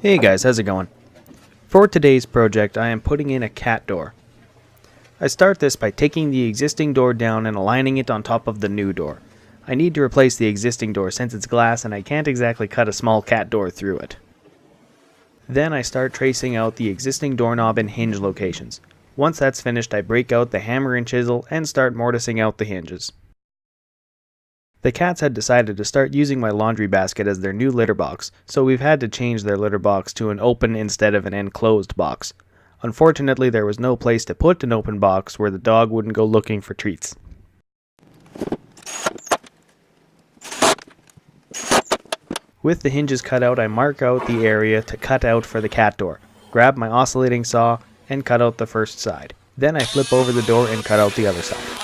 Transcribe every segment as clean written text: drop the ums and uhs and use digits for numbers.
Hey guys, how's it going? For today's project, I am putting in a cat door. I start this by taking the existing door down and aligning it on top of the new door. I need to replace the existing door since it's glass and I can't exactly cut a small cat door through it. Then I start tracing out the existing doorknob and hinge locations. Once that's finished, I break out the hammer and chisel and start mortising out the hinges. The cats had decided to start using my laundry basket as their new litter box, so we've had to change their litter box to an open instead of an enclosed box. Unfortunately, there was no place to put an open box where the dog wouldn't go looking for treats. With the hinges cut out, I mark out the area to cut out for the cat door, grab my oscillating saw, and cut out the first side. Then I flip over the door and cut out the other side.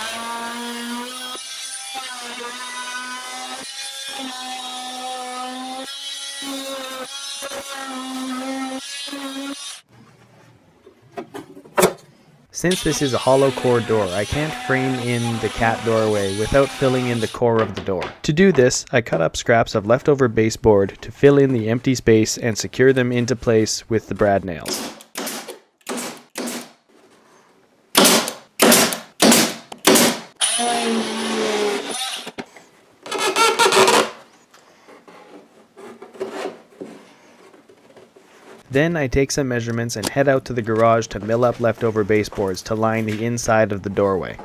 Since this is a hollow core door, I can't frame in the cat doorway without filling in the core of the door. To do this, I cut up scraps of leftover baseboard to fill in the empty space and secure them into place with the brad nails. Then I take some measurements and head out to the garage to mill up leftover baseboards to line the inside of the doorway.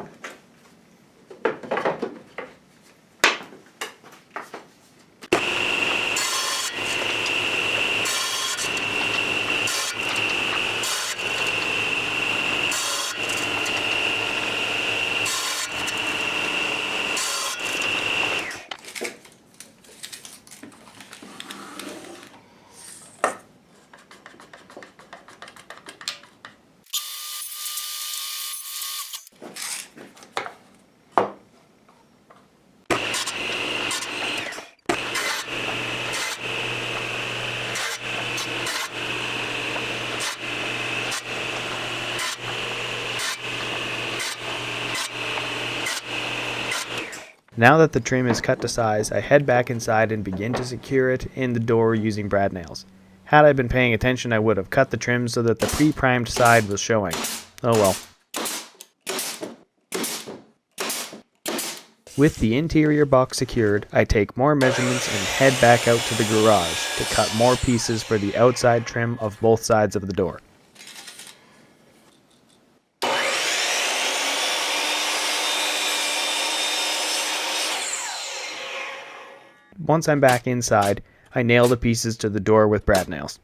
Now that the trim is cut to size, I head back inside and begin to secure it in the door using brad nails. Had I been paying attention, I would have cut the trim so that the pre-primed side was showing. Oh well. With the interior box secured, I take more measurements and head back out to the garage to cut more pieces for the outside trim of both sides of the door. Once I'm back inside, I nail the pieces to the door with brad nails.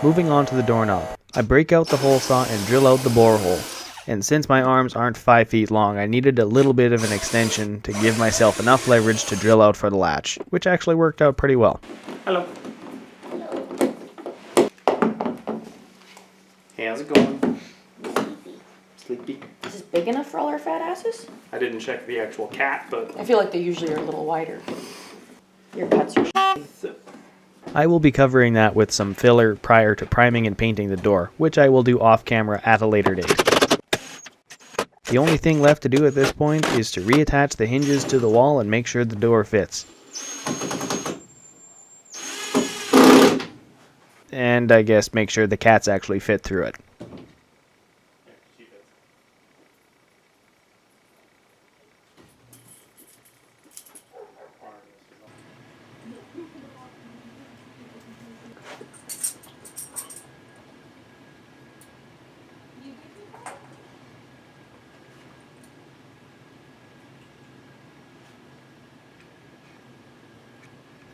Moving on to the doorknob, I break out the hole saw and drill out the bore hole. And since my arms aren't 5 feet long, I needed a little bit of an extension to give myself enough leverage to drill out for the latch, which actually worked out pretty well. Hello. Hey, how's it going? Sleepy. Is this big enough for all our fat asses? I didn't check the actual cat, but I feel like they usually are a little wider. Your cuts are shitty. I will be covering that with some filler prior to priming and painting the door, which I will do off camera at a later date. The only thing left to do at this point is to reattach the hinges to the wall and make sure the door fits. And I guess make sure the cats actually fit through it.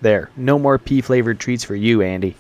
There, no more pea-flavored treats for you, Andy.